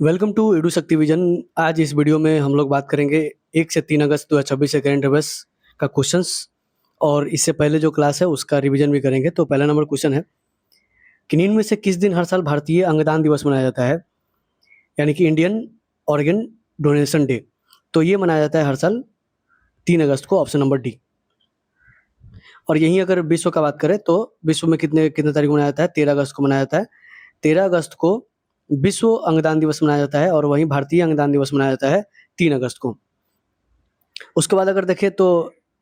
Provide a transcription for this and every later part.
Welcome to edu शक्ति vision. आज इस वीडियो में हम लोग बात करेंगे 1 से 3 अगस्त 2026 से करंट अफेयर्स का क्वेश्चंस और इससे पहले जो क्लास है उसका रिवीजन भी करेंगे। तो पहला नंबर क्वेश्चन है कि निम्न में से किस दिन हर साल भारतीय अंगदान दिवस मनाया जाता है, यानी कि इंडियन ऑर्गन डोनेशन डे। तो ये मनाया जाता है हर साल 3 अगस्त को, ऑप्शन नंबर डी। और यहीं अगर विश्व का बात करें तो विश्व में कितने कितने तारीख को मनाया जाता है? 13 अगस्त को मनाया जाता है। 13 अगस्त को विश्व अंगदान दिवस मनाया जाता है और वहीं भारतीय अंगदान दिवस मनाया जाता है 3 अगस्त को। उसके बाद अगर देखें तो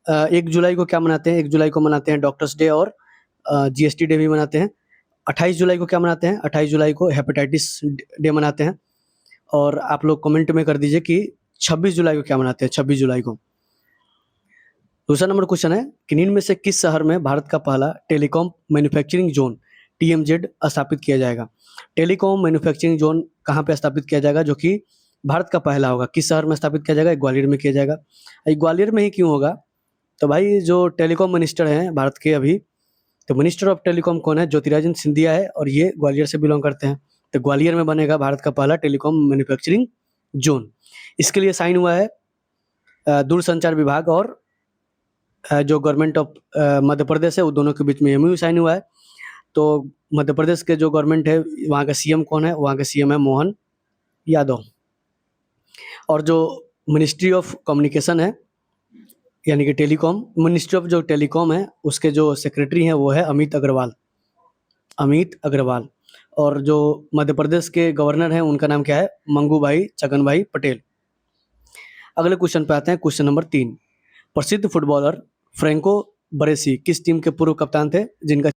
1 जुलाई को क्या मनाते हैं? 1 जुलाई को मनाते हैं डॉक्टर्स डे और जीएसटी डे भी मनाते हैं। 28 जुलाई को क्या मनाते हैं? 28 जुलाई को हेपेटाइटिस डे मनाते हैं। और आप लोग कमेंट में कर दीजिए कि 26 जुलाई को क्या मनाते हैं? 26 जुलाई को। दूसरा नंबर क्वेश्चन है कि निम्न में से किस शहर में भारत का पहला टेलीकॉम मैन्युफैक्चरिंग जोन टीएमजेड स्थापित किया जाएगा? टेलीकॉम मैन्युफैक्चरिंग जोन कहाँ पे स्थापित किया जाएगा जो कि भारत का पहला होगा? किस शहर में स्थापित किया जाएगा? ग्वालियर में किया जाएगा। ग्वालियर में ही क्यों होगा? तो भाई जो टेलीकॉम मिनिस्टर हैं भारत के अभी, तो मिनिस्टर ऑफ टेलीकॉम कौन है? ज्योतिरादित्य सिंधिया है और ये ग्वालियर से बिलोंग करते हैं। तो ग्वालियर में बनेगा भारत का पहला टेलीकॉम मैन्युफैक्चरिंग जोन। इसके लिए साइन हुआ है दूरसंचार विभाग और जो गवर्नमेंट ऑफ मध्य प्रदेश है, वो दोनों के बीच में एमओयू साइन हुआ है। तो मध्य प्रदेश के जो गवर्नमेंट है, वहाँ का सीएम कौन है? वहाँ का सीएम है मोहन यादव। और जो मिनिस्ट्री ऑफ कम्युनिकेशन है, यानी कि टेलीकॉम, मिनिस्ट्री ऑफ जो टेलीकॉम है, उसके जो सेक्रेटरी हैं वो है अमित अग्रवाल। अमित अग्रवाल। और जो मध्य प्रदेश के गवर्नर हैं उनका नाम क्या है? मंगू भाई छगन भाई पटेल। अगले क्वेश्चन पे आते हैं, क्वेश्चन नंबर 3। प्रसिद्ध फुटबॉलर फ्रैंको बरेसी किस टीम के पूर्व कप्तान थे जिनका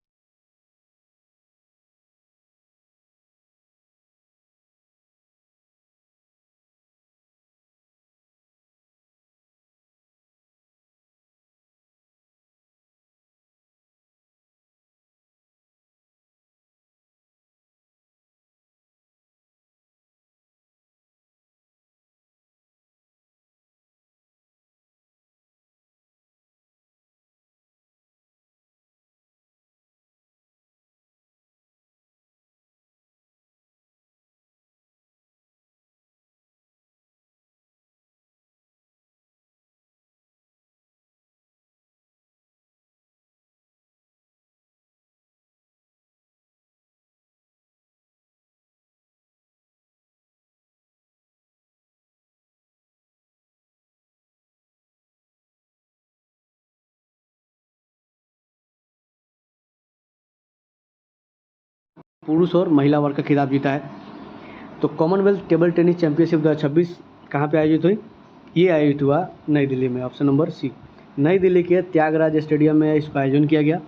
पुरुष और महिला वर्ग का खिताब जीता है। तो कॉमनवेल्थ टेबल टेनिस चैंपियनशिप 2026 कहाँ पे आयोजित हुई? ये आयोजित हुआ नई दिल्ली में, ऑप्शन नंबर सी। नई दिल्ली के त्यागराज स्टेडियम में इसका आयोजन किया गया।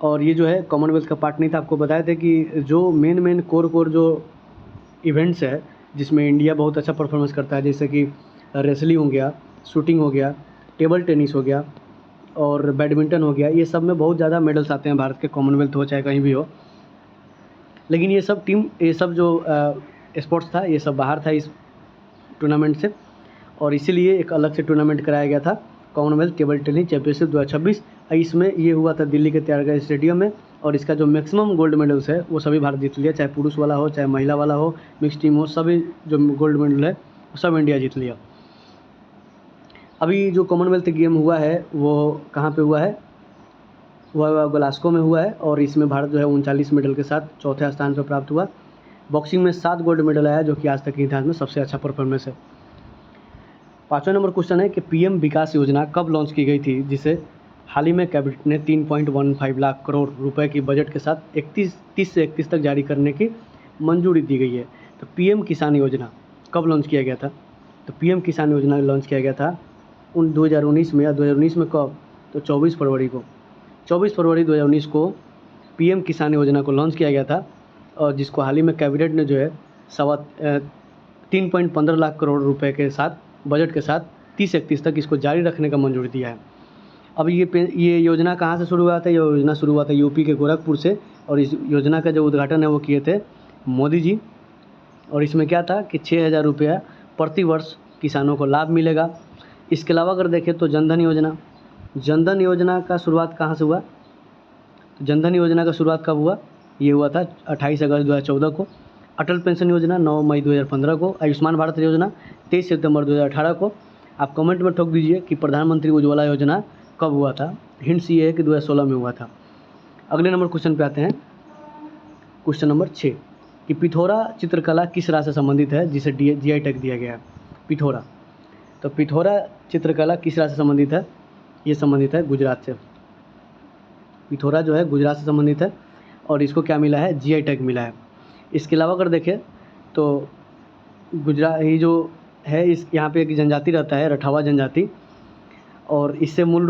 और ये जो है कॉमनवेल्थ का पार्ट नहीं था। आपको बताया था कि जो मेन कोर जो इवेंट्स है जिसमें इंडिया बहुत अच्छा परफॉर्मेंस करता है, जैसे कि रेसलिंग हो गया, शूटिंग हो गया, टेबल टेनिस हो गया और बैडमिंटन हो गया, ये सब में बहुत ज़्यादा मेडल्स आते हैं भारत के, कॉमनवेल्थ हो चाहे कहीं भी हो। लेकिन ये सब जो स्पोर्ट्स था ये सब बाहर था इस टूर्नामेंट से, और इसीलिए एक अलग से टूर्नामेंट कराया गया था, कॉमनवेल्थ टेबल टेनिस चैंपियनशिप 2026। इसमें ये हुआ था दिल्ली के त्यागराज स्टेडियम में। और इसका जो मैक्सिमम गोल्ड मेडल्स है वो सभी भारत जीत लिया, चाहे पुरुष वाला हो चाहे महिला वाला हो, मिक्स टीम हो, सभी जो गोल्ड मेडल है वो सब इंडिया जीत लिया। अभी जो कॉमनवेल्थ गेम हुआ है वो कहाँ पे हुआ है? वह ग्लास्गो में हुआ है और इसमें भारत जो है 39 मेडल के साथ चौथे स्थान पर प्राप्त हुआ। बॉक्सिंग में 7 गोल्ड मेडल आया, जो कि आज तक के इतिहास में सबसे अच्छा परफॉर्मेंस है। 5वां नंबर क्वेश्चन है कि पीएम विकास योजना कब लॉन्च की गई थी, जिसे हाल ही में कैबिनेट ने 3.15 लाख करोड़ रुपए की बजट के साथ 30 से 31 तक जारी करने की मंजूरी दी गई है। तो पीएम किसान योजना कब लॉन्च किया गया था? तो पीएम किसान योजना लॉन्च किया गया था 2019 में, या 2019 में कब? तो 24 फरवरी को। 24 फरवरी 2019 को पीएम किसान योजना को लॉन्च किया गया था, और जिसको हाल ही में कैबिनेट ने जो है 3.15 लाख करोड़ रुपए के साथ, बजट के साथ 30-31 तक इसको जारी रखने का मंजूरी दिया है। अब ये योजना कहाँ से शुरू हुआ था? ये योजना शुरू हुआ था यूपी के गोरखपुर से, और इस योजना का जो उद्घाटन है वो किए थे मोदी जी। और इसमें क्या था कि 6,000 रुपया प्रति वर्ष किसानों को लाभ मिलेगा। इसके अलावा अगर देखें तो जनधन योजना का शुरुआत कहाँ से हुआ? जनधन योजना का शुरुआत कब हुआ? ये हुआ था 28 अगस्त 2014 को। अटल पेंशन योजना 9 मई 2015 को, आयुष्मान भारत योजना 23 सितंबर 2018 को। आप कमेंट में ठोक दीजिए कि प्रधानमंत्री उज्ज्वला योजना कब हुआ था। हिंट्स ये है कि 2016 में हुआ था। अगले नंबर क्वेश्चन पे आते हैं, क्वेश्चन नंबर 6 कि पिथौरा चित्रकला किस राज्य से संबंधित है जिसे GI टैग दिया गया है। पिथौरा, तो पिथौरा चित्रकला किस राज्य से संबंधित है? ये संबंधित है गुजरात से। पिथौरा जो है गुजरात से संबंधित है और इसको क्या मिला है? GI टैग मिला है। इसके अलावा अगर देखें तो गुजरात ये जो है, इस यहाँ पे एक जनजाति रहता है, रठावा जनजाति, और इससे मूल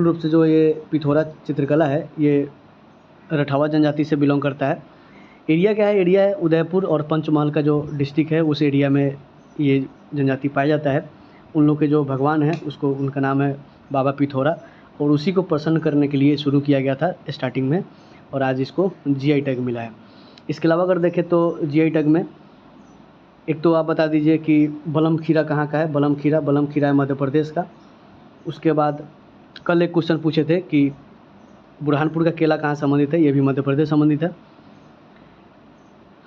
रूप से जो ये पिथौरा चित्रकला है ये रठावा जनजाति से बिलोंग करता है। एरिया क्या है? एरिया है उदयपुर और पंचमहल का जो डिस्ट्रिक्ट है उस एरिया में ये जनजाति पाया जाता है। उन लोग के जो भगवान हैं उसको, उनका नाम है बाबा पिथौरा, और उसी को प्रसन्न करने के लिए शुरू किया गया था स्टार्टिंग में, और आज इसको GI टैग मिला है। इसके अलावा अगर देखें तो GI टैग में एक तो आप बता दीजिए कि बलम खीरा कहाँ का है। बलम खीरा है मध्य प्रदेश का। उसके बाद कल एक क्वेश्चन पूछे थे कि बुरहानपुर का केला कहाँ संबंधित है, ये भी मध्य प्रदेश संबंधित है।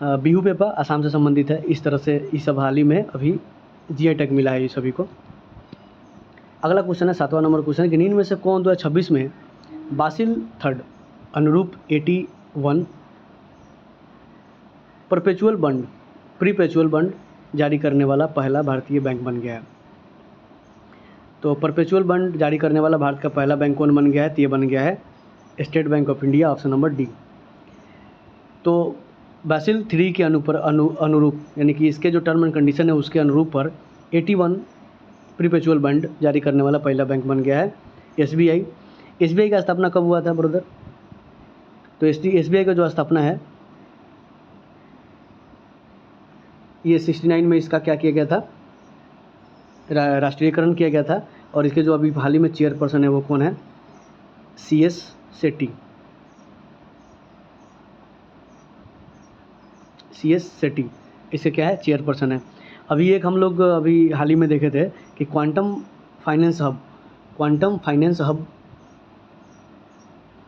बिहू पेपा असम से संबंधित है। इस तरह से ये सब हाल ही में अभी GI टैग मिला है ये सभी को। अगला क्वेश्चन है 7वां नंबर क्वेश्चन कि निम्न में से कौन 2026 में बासिल थर्ड अनुरूप 81 प्रीपेचुअल बंड जारी करने वाला पहला भारतीय बैंक बन गया है। तो परपेचुअल बंड जारी करने वाला भारत का पहला बैंक कौन बन गया है? तो ये बन गया है state bank of India, option number D. तो बासिल 3 के अनुरूप यानी कि इसके जो टर्म एंड कंडीशन है उसके अनुरूप पर 81 प्रीपेचुअल बंड जारी करने वाला पहला बैंक बन गया है SBI का स्थापना कब हुआ था ब्रदर? तो SBI का जो स्थापना है ये 69 में इसका क्या किया गया था? राष्ट्रीयकरण किया गया था। और इसके जो अभी हाल ही में चेयरपर्सन है वो कौन है? CS सेट्टी इससे क्या है? चेयरपर्सन है। अभी एक हम लोग अभी हाल ही में देखे थे कि क्वांटम फाइनेंस हब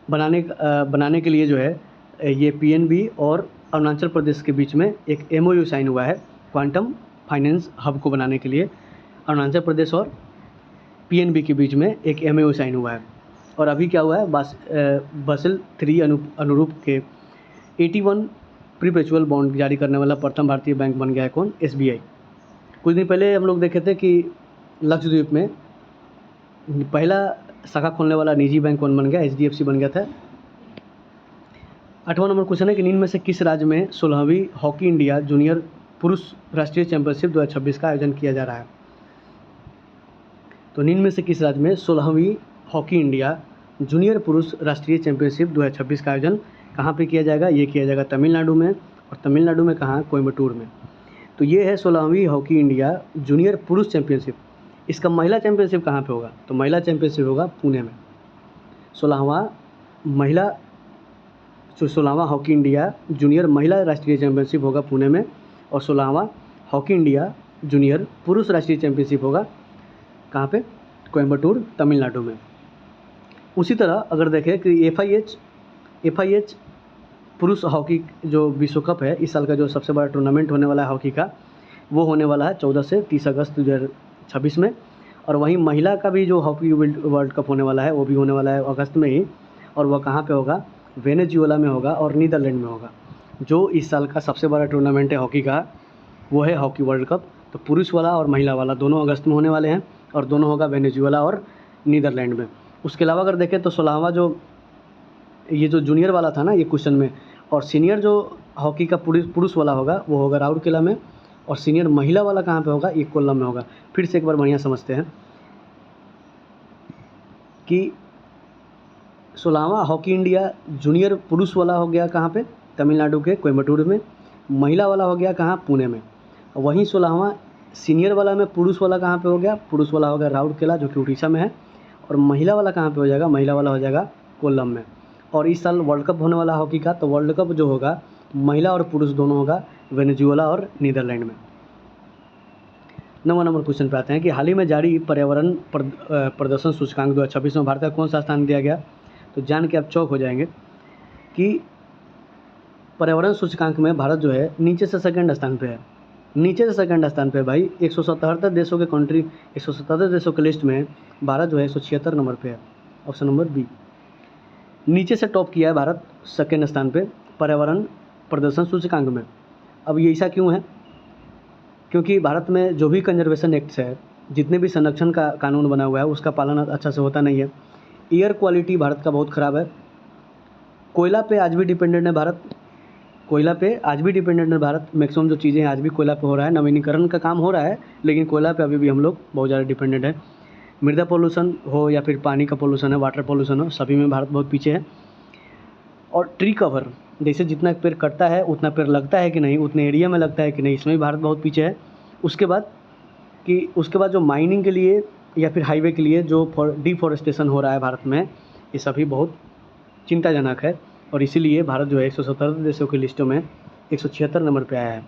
बनाने के लिए जो है ये PNB और अरुणाचल प्रदेश के बीच में एक MOU साइन हुआ है। क्वांटम फाइनेंस हब को बनाने के लिए अरुणाचल प्रदेश और PNB के बीच में एक MOU साइन हुआ है। और अभी क्या हुआ है? बासिल 3 अनुरूप के 81 प्रीपेचुअल बॉन्ड जारी करने वाला प्रथम भारतीय बैंक बन गया है कौन? SBI। कुछ दिन पहले हम लोग देखे थे कि लक्षद्वीप में पहला शाखा खोलने वाला निजी बैंक कौन बन गया? HDFC बन गया था। 8वां नंबर क्वेश्चन है कि निम्न में से किस राज्य में 16वीं हॉकी इंडिया जूनियर पुरुष राष्ट्रीय चैंपियनशिप 2026 का आयोजन किया जा रहा है? तो निम्न में से किस राज्य में 16वीं हॉकी इंडिया जूनियर पुरुष राष्ट्रीय चैंपियनशिप 2026 का आयोजन कहाँ पे किया जाएगा? ये किया जाएगा तमिलनाडु में। और तमिलनाडु में कहाँ? कोयम्बटूर में। तो ये है 16वीं हॉकी इंडिया जूनियर पुरुष चैंपियनशिप। इसका महिला चैंपियनशिप कहाँ पे होगा? तो महिला चैंपियनशिप होगा पुणे में। 16वां हॉकी इंडिया जूनियर महिला राष्ट्रीय चैंपियनशिप होगा पुणे में, और 16वां हॉकी इंडिया जूनियर पुरुष राष्ट्रीय चैंपियनशिप होगा कहाँ पे? कोयम्बटूर, तमिलनाडु में। उसी तरह अगर देखें कि FIH पुरुष हॉकी जो विश्व कप है, इस साल का जो सबसे बड़ा टूर्नामेंट होने वाला है हॉकी का, वो होने वाला है 14 से 30 अगस्त 2026 में। और वहीं महिला का भी जो हॉकी वर्ल्ड कप होने वाला है वो भी होने वाला है अगस्त में ही, और वह कहाँ पे होगा? वेनेजुएला में होगा और नीदरलैंड में होगा। जो इस साल का सबसे बड़ा टूर्नामेंट है हॉकी का वो है हॉकी वर्ल्ड कप। तो पुरुष वाला और महिला वाला दोनों अगस्त में होने वाले हैं, और दोनों होगा वेनेजुएला और नीदरलैंड में। उसके अलावा अगर देखें तो 16वां जो ये जो जूनियर वाला था ना ये क्वेश्चन में, और सीनियर जो हॉकी का पुरुष वाला होगा वो होगा राउरकेला में, और सीनियर महिला वाला कहाँ पे होगा? ये कोल्लम में होगा। फिर से एक बार बढ़िया समझते हैं कि 16वां हॉकी इंडिया जूनियर पुरुष वाला हो गया कहाँ पे? तमिलनाडु के कोयम्बटूर में। महिला वाला हो गया कहाँ? पुणे में। वहीं 16वां सीनियर वाला में पुरुष वाला कहाँ पे हो गया? पुरुष वाला हो गया राउरकेला जो कि उड़ीसा में है, और महिला वाला कहाँ पे हो जाएगा? महिला वाला हो जाएगा कोल्लम में। और इस साल वर्ल्ड कप होने वाला हॉकी का, तो वर्ल्ड कप जो होगा महिला और पुरुष दोनों होगा वेनेजुएला और नीदरलैंड में। 9वां नंबर क्वेश्चन पे आते हैं कि हाल ही में जारी पर्यावरण प्रदर्शन सूचकांक 2026 में भारत का कौन सा स्थान दिया गया? तो जान के आप चौंक हो जाएंगे कि पर्यावरण सूचकांक में भारत जो है नीचे से सेकंड स्थान पे है, नीचे से सेकंड स्थान पे भाई। 177 देशों के कंट्री, 177 देशों के लिस्ट में भारत जो है 176 नंबर पे है, ऑप्शन नंबर बी। नीचे से टॉप किया है भारत सेकंड स्थान पे पर्यावरण प्रदर्शन सूचकांक में। अब ये ऐसा क्यों है? क्योंकि भारत में जो भी कंजर्वेशन एक्ट्स है, जितने भी संरक्षण का कानून बना हुआ है, उसका पालन अच्छा से होता नहीं है। एयर क्वालिटी भारत का बहुत ख़राब है। कोयला पे आज भी डिपेंडेंट है भारत, कोयला पे आज भी डिपेंडेंट है भारत। मैक्सिमम जो चीज़ें हैं आज भी कोयला पे हो रहा है, नवीनीकरण का काम हो रहा है, लेकिन कोयला पे अभी भी हम लोग बहुत ज़्यादा डिपेंडेंट है। मृदा पोल्यूशन हो या फिर पानी का पोल्यूशन है, वाटर पोल्यूशन हो, सभी में भारत बहुत पीछे है। और ट्री कवर, जैसे जितना पेड़ कटता है उतना पेड़ लगता है कि नहीं, उतने एरिया में लगता है कि नहीं, इसमें भी भारत बहुत पीछे है। उसके बाद जो माइनिंग के लिए या फिर हाईवे के लिए जो डिफॉरेस्टेशन हो रहा है भारत में, ये सभी बहुत चिंताजनक है। और इसीलिए भारत जो है 177 देशों की लिस्टों में 176 नंबर पे आया है।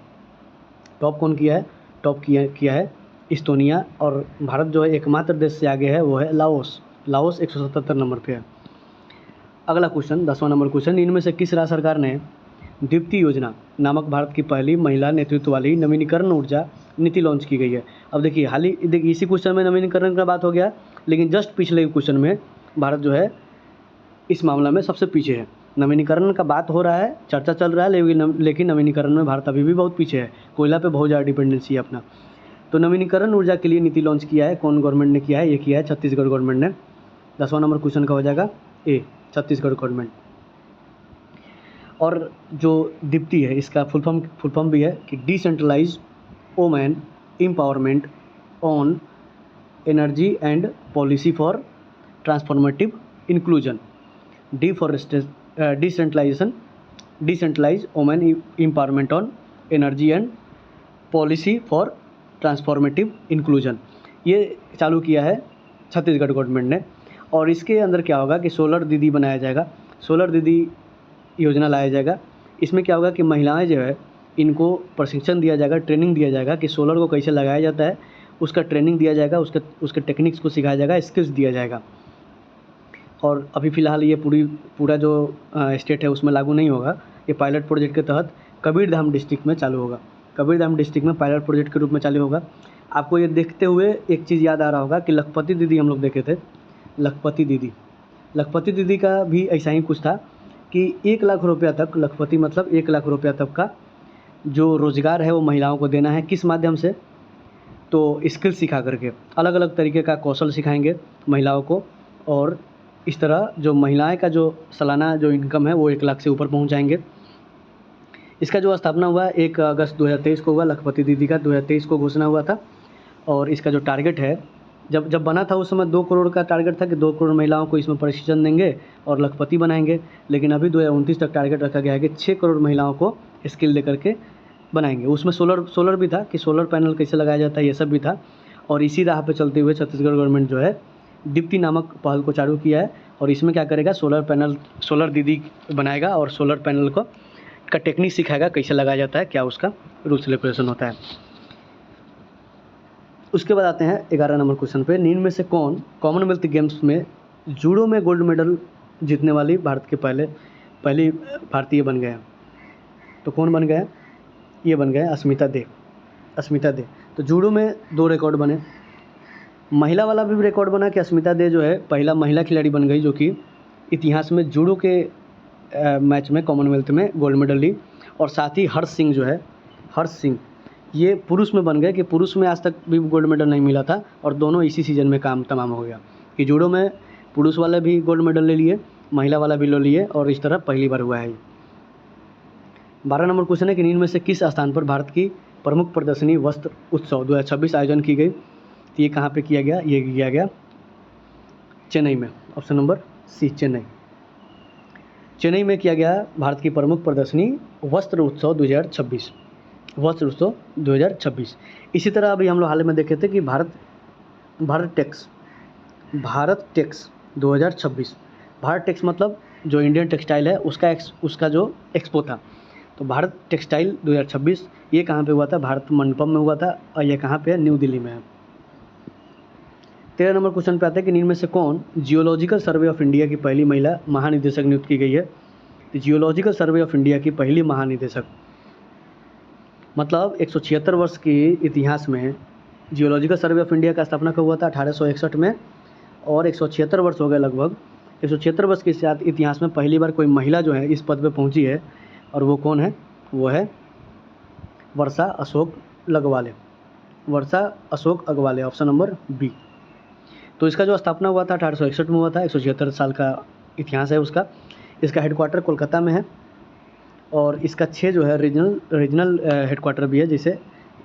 टॉप कौन किया है? टॉप किया है इस्टोनिया। और भारत जो है एकमात्र देश से आगे है, वो है लाओस। लाओस 177 नंबर पे है। अगला क्वेश्चन, 10वां नंबर क्वेश्चन, इनमें से किस राज्य सरकार ने दीप्ति योजना नामक भारत की पहली महिला नेतृत्व वाली नवीनीकरण ऊर्जा नीति लॉन्च की गई है? अब देखिए इसी क्वेश्चन में नवीनीकरण का बात हो गया, लेकिन जस्ट पिछले क्वेश्चन में भारत जो है इस मामला में सबसे पीछे है। नवीनीकरण का बात हो रहा है, चर्चा चल रहा है, लेकिन नवीनीकरण में भारत अभी भी बहुत पीछे है। कोयला पे बहुत ज़्यादा डिपेंडेंसी है अपना। तो नवीनीकरण ऊर्जा के लिए नीति लॉन्च किया है, कौन गवर्नमेंट ने किया है? ये किया है छत्तीसगढ़ गवर्नमेंट ने। 10वां नंबर क्वेश्चन का हो जाएगा ए, छत्तीसगढ़ गवर्नमेंट। और जो दीप्ति है इसका फुल फॉर्म भी है कि decentralise women empowerment on energy and policy for transformative inclusion. Decentralise women empowerment on energy and policy for transformative inclusion, ये चालू किया है छत्तीसगढ़ गवर्नमेंट ने। और इसके अंदर क्या होगा कि सोलर दीदी बनाया जाएगा, सोलर दीदी योजना लाया जाएगा। इसमें क्या होगा कि महिलाएं जो है इनको प्रशिक्षण दिया जाएगा, ट्रेनिंग दिया जाएगा कि सोलर को कैसे लगाया जाता है, उसका ट्रेनिंग दिया जाएगा, उसके टेक्निक्स को सिखाया जाएगा, स्किल्स दिया जाएगा। और अभी फ़िलहाल ये पूरा जो स्टेट है उसमें लागू नहीं होगा। ये पायलट प्रोजेक्ट के तहत कबीरधाम डिस्ट्रिक्ट में चालू होगा, कबीरधाम डिस्ट्रिक्ट में पायलट प्रोजेक्ट के रूप में चालू होगा। आपको ये देखते हुए एक चीज़ याद आ रहा होगा कि लखपति दीदी हम लोग देखे थे, लखपति दीदी का भी ऐसा ही कुछ था कि 1 लाख रुपया तक, लखपति मतलब 1 लाख रुपया तक का जो रोज़गार है वो महिलाओं को देना है। किस माध्यम से? तो स्किल सिखा करके, अलग अलग तरीके का कौशल सिखाएंगे महिलाओं को, और इस तरह जो महिलाएं का जो सालाना जो इनकम है वो 1 लाख से ऊपर पहुंच जाएंगे। इसका जो स्थापना हुआ 1 अगस्त 2023 को हुआ, लखपति दीदी का 2023 को घोषणा हुआ था। और इसका जो टारगेट है, जब बना था उस समय 2 करोड़ का टारगेट था कि 2 करोड़ महिलाओं को इसमें प्रशिक्षण देंगे और लखपति बनाएंगे। लेकिन अभी 2029 तक टारगेट रखा गया है कि 6 करोड़ महिलाओं को स्किल दे करके बनाएंगे। उसमें सोलर भी था कि सोलर पैनल कैसे लगाया जाता है, ये सब भी था। और इसी राह पे चलते हुए छत्तीसगढ़ गवर्नमेंट जो है दीप्ति नामक पहल को चालू किया है। और इसमें क्या करेगा, सोलर दीदी बनाएगा और सोलर पैनल का टेक्निक सिखाएगा कैसे लगाया जाता है, क्या उसका रूल्स रेगुलेशन होता है। उसके बाद आते हैं 11 नंबर क्वेश्चन पे, निम्न में से कौन कॉमनवेल्थ गेम्स में जूडो में गोल्ड मेडल जीतने वाली भारत के पहली भारतीय बन गए? तो कौन बन गए? ये बन गए अस्मिता दे। तो जूडो में 2 रिकॉर्ड बने, महिला वाला भी रिकॉर्ड बना कि अस्मिता दे जो है पहला महिला खिलाड़ी बन गई जो कि इतिहास में जूडो के मैच में कॉमनवेल्थ में गोल्ड मेडल ली। और साथ ही हर्ष सिंह ये पुरुष में बन गए कि पुरुष में आज तक भी गोल्ड मेडल नहीं मिला था, और दोनों इसी सीजन में काम तमाम हो गया कि जूडो में पुरुष वाले भी गोल्ड मेडल ले लिए, महिला वाला भी ले लिए, और इस तरह पहली बार हुआ है। 12 नंबर क्वेश्चन है कि निम्न में से किस स्थान पर भारत की प्रमुख प्रदर्शनी वस्त्र उत्सव 2026 आयोजन की गई? तो ये कहाँ पे किया गया? ये किया गया चेन्नई में, ऑप्शन नंबर सी, चेन्नई में किया गया भारत की प्रमुख प्रदर्शनी वस्त्र उत्सव 2026। इसी तरह अभी हम लोग हाल में देखे थे कि भारत टेक्स 2026, भारत टेक्स मतलब जो इंडियन टेक्सटाइल है उसका जो एक्सपो था। तो भारत टेक्सटाइल 2026 ये कहाँ पे हुआ था? भारत मंडपम में हुआ था, और ये कहाँ पे है? न्यू दिल्ली में है। 13 नंबर क्वेश्चन पे आता है कि निम्न में से कौन जियोलॉजिकल सर्वे ऑफ इंडिया की पहली महिला महानिदेशक नियुक्त की गई है? The geological survey of India की पहली महानिदेशक। मतलब 176 वर्ष के इतिहास में जियोलॉजिकल सर्वे ऑफ इंडिया का स्थापना कब हुआ था? 1861 में, और 176 वर्ष हो गए लगभग। 176 वर्ष के साथ इतिहास में पहली बार कोई महिला जो है इस पद पे पहुंची है, और वो कौन है? वो है वर्षा अशोक लगवाले। वर्षा अशोक अगवाले, ऑप्शन नंबर बी। तो इसका जो स्थापना हुआ था 1861 में हुआ था। 176 साल का इतिहास है उसका। इसका हेडक्वार्टर कोलकाता में है, और इसका 6 जो है रीजनल हेडक्वार्टर भी है, जैसे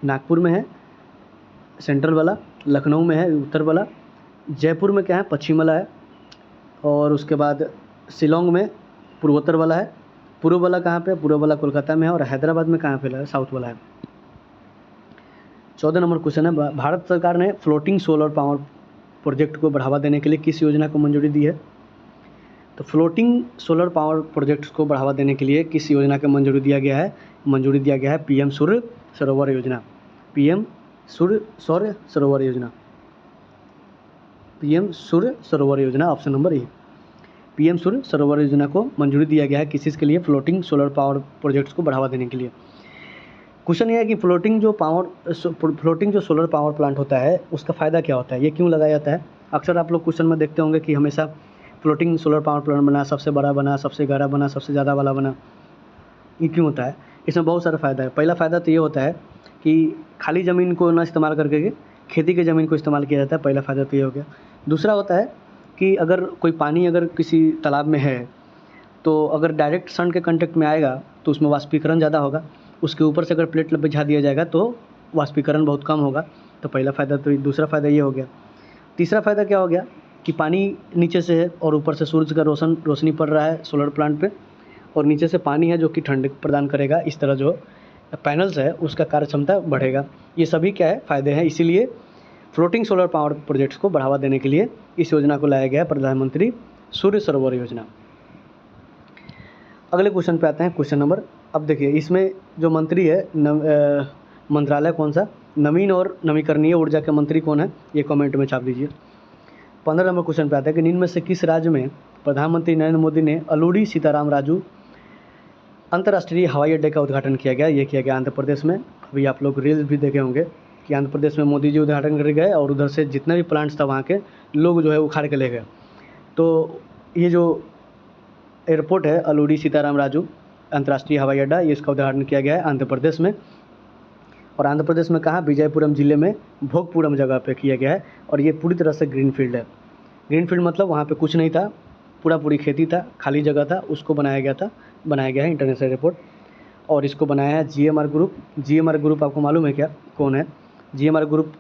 नागपुर में है सेंट्रल वाला, लखनऊ में है उत्तर वाला, जयपुर में क्या है पश्चिम वाला है, और उसके बाद शिलोंग में पूर्वोत्तर वाला है। पूर्व वाला कहाँ पे? पूर्व वाला कोलकाता में है, और हैदराबाद में कहाँ पे है? साउथ वाला है। 14 नंबर क्वेश्चन है, भारत सरकार ने फ्लोटिंग सोलर पावर प्रोजेक्ट को बढ़ावा देने के लिए किस योजना को मंजूरी दी है? तो फ्लोटिंग सोलर पावर प्रोजेक्ट्स को बढ़ावा देने के लिए किस योजना को मंजूरी दिया गया है? मंजूरी दिया गया है पीएम सूर्य सरोवर योजना। पीएम सूर्य सरोवर योजना, पीएम सूर्य सरोवर योजना, ऑप्शन नंबर ए। पीएम सूर्य सरोवर योजना को मंजूरी दिया गया है किस चीज़ के लिए? फ्लोटिंग सोलर पावर प्रोजेक्ट्स को बढ़ावा देने के लिए। क्वेश्चन ये है कि फ्लोटिंग जो सोलर पावर प्लांट होता है उसका फ़ायदा क्या होता है? ये क्यों लगाया जाता है? अक्सर आप लोग क्वेश्चन में देखते होंगे कि हमेशा फ्लोटिंग सोलर पावर प्लांट बना, सबसे बड़ा बना, सबसे गहरा बना, सबसे ज़्यादा वाला बना। ये क्यों होता है? इसमें बहुत सारा फ़ायदा है। पहला फ़ायदा तो ये होता है कि खाली ज़मीन को ना इस्तेमाल करके खेती की ज़मीन को इस्तेमाल किया जाता है। पहला फ़ायदा तो ये हो गया। दूसरा होता है कि अगर कोई पानी अगर किसी तालाब में है, तो अगर डायरेक्ट सन के कांटेक्ट में आएगा तो उसमें वाष्पीकरण ज़्यादा होगा। उसके ऊपर से अगर प्लेट बिछा दिया जाएगा तो वाष्पीकरण बहुत कम होगा। तो पहला फ़ायदा तो दूसरा फ़ायदा ये हो गया। तीसरा फ़ायदा क्या हो गया कि पानी नीचे से है और ऊपर से सूरज का रोशनी पड़ रहा है सोलर प्लांट पे, और नीचे से पानी है जो कि ठंडक प्रदान करेगा। इस तरह जो पैनल्स है उसका कार्य क्षमता बढ़ेगा। ये सभी क्या है? फ़ायदे हैं। इसीलिए फ्लोटिंग सोलर पावर प्रोजेक्ट्स को बढ़ावा देने के लिए इस योजना को लाया गया है, प्रधानमंत्री सूर्य सरोवर योजना। अगले क्वेश्चन पे आते हैं, क्वेश्चन नंबर। अब देखिए इसमें जो मंत्री है मंत्रालय कौन सा? नवीन और नवीकरणीय ऊर्जा के मंत्री कौन है? ये कमेंट में छाप दीजिए। 15 नंबर क्वेश्चन पे आता है कि निम्न में से किस राज्य में प्रधानमंत्री नरेंद्र मोदी ने अलूड़ी सीताराम राजू अंतर्राष्ट्रीय हवाई अड्डे का उद्घाटन किया गया? ये किया गया आंध्र प्रदेश में। अभी आप लोग रील्स भी देखे होंगे कि आंध्र प्रदेश में मोदी जी उद्घाटन कर गए, और उधर से जितना भी प्लांट्स था वहाँ के लोग जो है उखाड़ के ले गए। तो ये जो एयरपोर्ट है अलूड़ी सीताराम राजू अंतर्राष्ट्रीय हवाई अड्डा, ये इसका उद्घाटन किया गया है आंध्र प्रदेश में। और आंध्र प्रदेश में कहाँ? विजयपुरम जिले में भोगपुरम जगह पे किया गया है, और ये पूरी तरह से ग्रीन फील्ड है। ग्रीन फील्ड मतलब वहाँ पे कुछ नहीं था, पूरी खेती था, खाली जगह था, उसको बनाया गया है इंटरनेशनल एयरपोर्ट। और इसको बनाया है जीएमआर ग्रुप। जीएमआर ग्रुप आपको मालूम है क्या कौन है? जीएमआर ग्रुप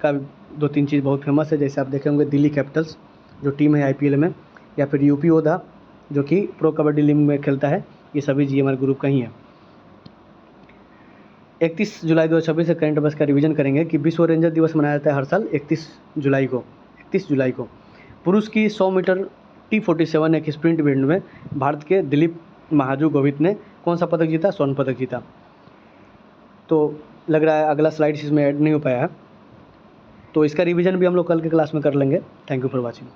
का 2-3 चीज़ बहुत फेमस है, जैसे आप देखे होंगे दिल्ली कैपिटल्स जो टीम है आईपीएल में, या फिर यूपी ओधा जो कि प्रो कबड्डी लीग में खेलता है, ये सभी जीएमआर ग्रुप का ही है। 31 जुलाई 2026 से करंट अफेयर्स का रिवीजन करेंगे कि विश्व रेंजर दिवस मनाया जाता है हर साल 31 जुलाई को। पुरुष की 100 मीटर T47 एक स्प्रिंट इवेंट में भारत के दिलीप महाजू गोविंद ने कौन सा पदक जीता? स्वर्ण पदक जीता। तो लग रहा है अगला स्लाइड इसमें ऐड नहीं हो पाया है, तो इसका रिवीजन भी हम लोग कल के क्लास में कर लेंगे। Thank you for watching.